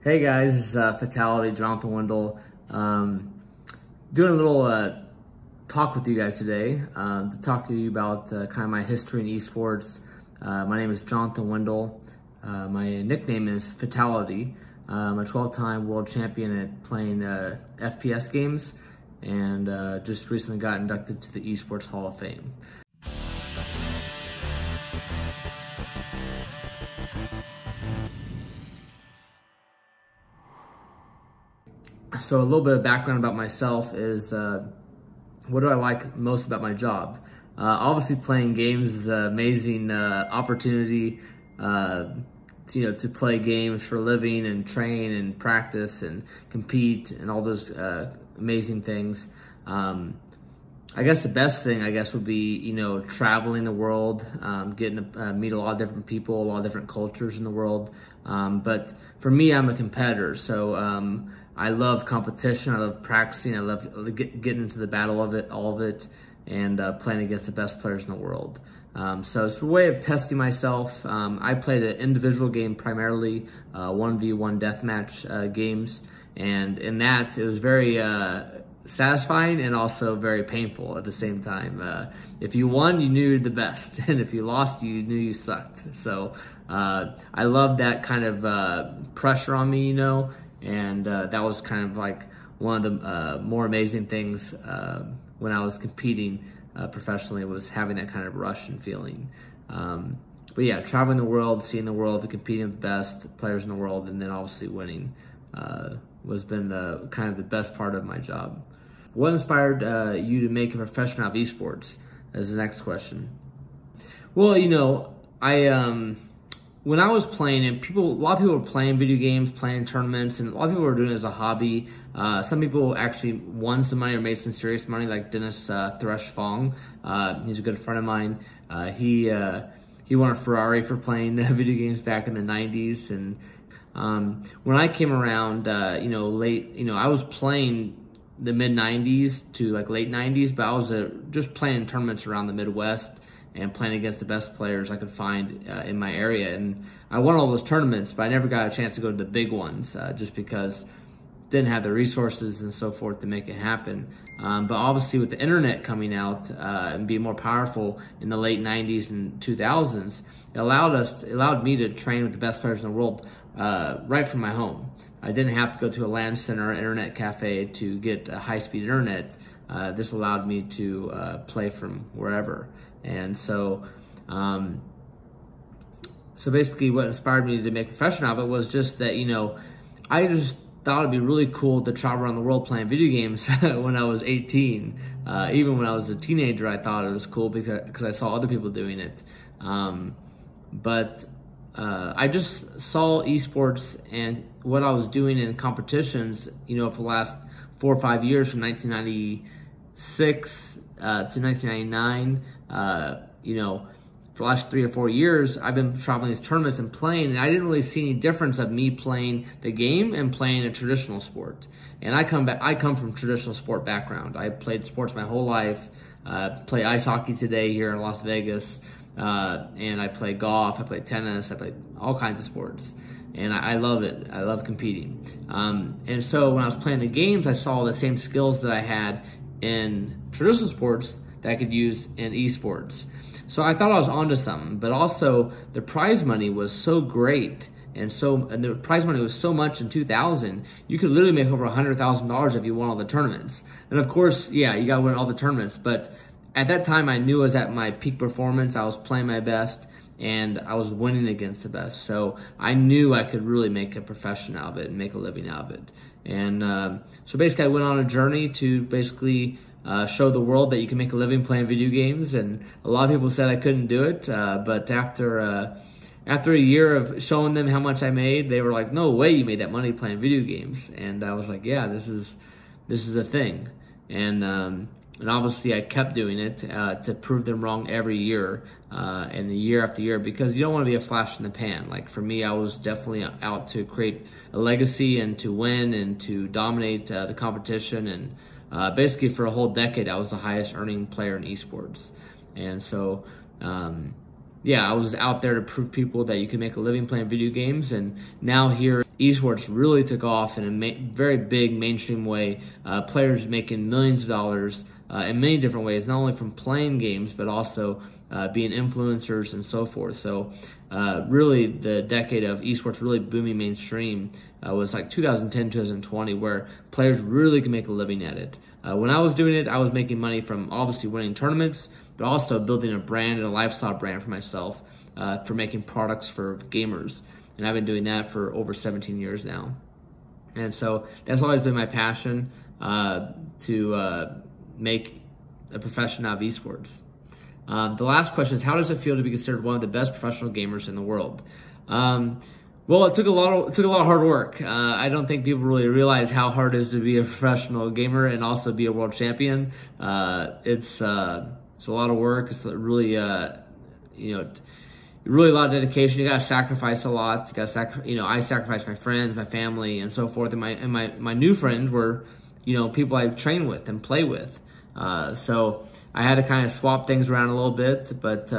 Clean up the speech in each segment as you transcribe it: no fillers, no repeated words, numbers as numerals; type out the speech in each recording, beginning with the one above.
Hey guys, this is Fatal1ty, Johnathan Wendel. Doing a little talk with you guys today to talk to you about kind of my history in esports. My name is Johnathan Wendel. My nickname is Fatal1ty. I'm a 12-time world champion at playing FPS games, and just recently got inducted to the Esports Hall of Fame. So a little bit of background about myself is, what do I like most about my job? Obviously playing games is an amazing opportunity, to play games for a living and train and practice and compete and all those amazing things. I guess the best thing, would be, traveling the world, getting to meet a lot of different people, a lot of different cultures in the world. But for me, I'm a competitor, so I love competition. I love practicing. I love getting into the battle of it, all of it, and playing against the best players in the world. So it's a way of testing myself. I played an individual game primarily, 1v1 deathmatch games, and in that it was very satisfying and also very painful at the same time. If you won, you knew you were the best, and if you lost, you knew you sucked. So I love that kind of pressure on me, and that was kind of like one of the more amazing things when I was competing professionally, was having that kind of rush and feeling. But yeah, traveling the world, seeing the world, competing with the best players in the world, and then obviously winning was been the kind of the best part of my job. What inspired you to make a profession out of esports? Is the next question. Well, when I was playing, and a lot of people were playing video games, playing tournaments, and a lot of people were doing it as a hobby. Some people actually won some money or made some serious money, like Dennis Thresh Fong. He's a good friend of mine. He won a Ferrari for playing video games back in the 90s. And when I came around, I was playing the mid 90s to like late 90s, but I was just playing in tournaments around the Midwest and playing against the best players I could find in my area. And I won all those tournaments, but I never got a chance to go to the big ones just because didn't have the resources and so forth to make it happen. But obviously with the internet coming out and being more powerful in the late 90s and 2000s, it allowed me to train with the best players in the world right from my home. I didn't have to go to a LAN center or internet cafe to get high-speed internet. This allowed me to play from wherever. And so, basically what inspired me to make a profession of it was just that, I just thought it'd be really cool to travel around the world playing video games when I was 18. Even when I was a teenager, I thought it was cool because I saw other people doing it. But I just saw esports and what I was doing in competitions, for the last 4 or 5 years, from 1996 to 1999. For the last 3 or 4 years, I've been traveling these tournaments and playing, and I didn't really see any difference of me playing the game and playing a traditional sport. And I come from traditional sport background. I played sports my whole life. Play ice hockey today here in Las Vegas, and I play golf. I play tennis. I play all kinds of sports, and I love it. I love competing. And so when I was playing the games, I saw the same skills that I had in traditional sports that I could use in esports. So I thought I was onto something, but also the prize money was so great, and the prize money was so much in 2000, you could literally make over $100,000 if you won all the tournaments. And of course, yeah, you gotta win all the tournaments, but at that time I knew I was at my peak performance, I was playing my best, and I was winning against the best. So I knew I could really make a profession out of it and make a living out of it. And so basically I went on a journey to basically show the world that you can make a living playing video games, and a lot of people said I couldn't do it, but after a year of showing them how much I made, they were like, "No way, you made that money playing video games." And I was like, "Yeah, this is a thing." And obviously I kept doing it to prove them wrong every year, and year after year, because you don't want to be a flash in the pan. Like for me, I was definitely out to create a legacy and to win and to dominate the competition. And basically for a whole decade, I was the highest earning player in esports. And so, yeah, I was out there to prove people that you can make a living playing video games. And now here esports really took off in a very big mainstream way. Players making millions of dollars in many different ways, not only from playing games, but also being influencers and so forth. So really the decade of esports really booming mainstream was like 2010, 2020, where players really could make a living at it. When I was doing it, I was making money from obviously winning tournaments, but also building a brand and a lifestyle brand for myself, for making products for gamers. And I've been doing that for over 17 years now. And so that's always been my passion, to make a profession out of esports. The last question is, how does it feel to be considered one of the best professional gamers in the world? Well, it took a lot of hard work. I don't think people really realize how hard it is to be a professional gamer and also be a world champion. It's a lot of work. It's really, really a lot of dedication. You gotta sacrifice a lot. You gotta I sacrificed my friends, my family, and so forth. And my new friends were, people I train with and play with. So I had to kind of swap things around a little bit, but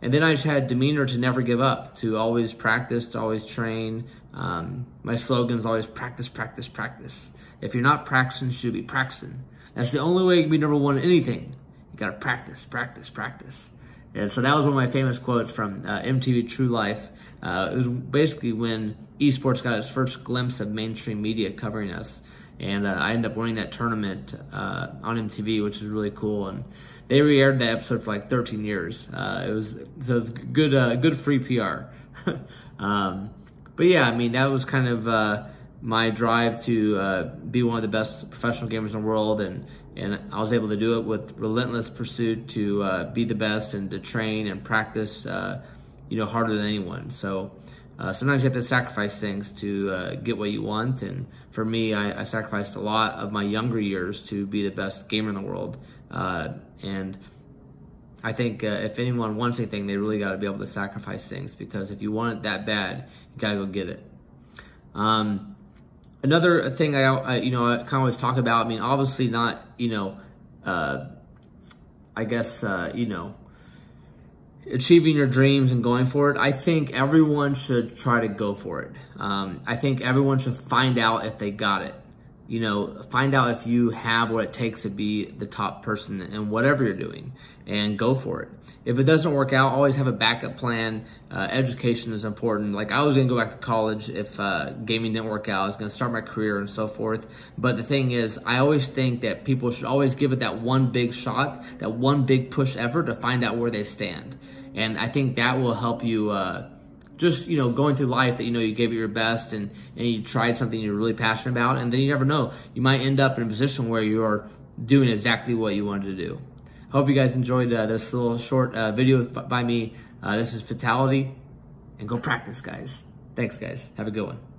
and then I just had a demeanor to never give up, to always practice, to always train. My slogan is always practice, practice, practice. If you're not practicing, you should be practicing. That's the only way you can be number one in anything. You gotta practice, practice, practice. And so that was one of my famous quotes from MTV True Life. It was basically when esports got its first glimpse of mainstream media covering us. And I ended up winning that tournament on MTV, which is really cool. And they re-aired that episode for like 13 years. It was good free PR. But yeah, I mean, that was kind of my drive to be one of the best professional gamers in the world. And I was able to do it with relentless pursuit to be the best and to train and practice, harder than anyone. So sometimes you have to sacrifice things to get what you want. And for me, I sacrificed a lot of my younger years to be the best gamer in the world. And I think if anyone wants anything, they really got to be able to sacrifice things, because if you want it that bad, you got to go get it. Another thing I kind of always talk about, I mean, obviously not, achieving your dreams and going for it. I think everyone should try to go for it. I think everyone should find out if they got it. Find out if you have what it takes to be the top person in whatever you're doing, and go for it. If it doesn't work out, always have a backup plan. Education is important. Like, I was gonna go back to college if gaming didn't work out. I was gonna start my career and so forth. But the thing is, I always think that people should always give it that one big shot, that one big push effort to find out where they stand. And I think that will help you just, going through life, that, you gave it your best and you tried something you're really passionate about. And then you never know, you might end up in a position where you're doing exactly what you wanted to do. Hope you guys enjoyed this little short video by me. This is Fatal1ty, and go practice, guys. Thanks, guys. Have a good one.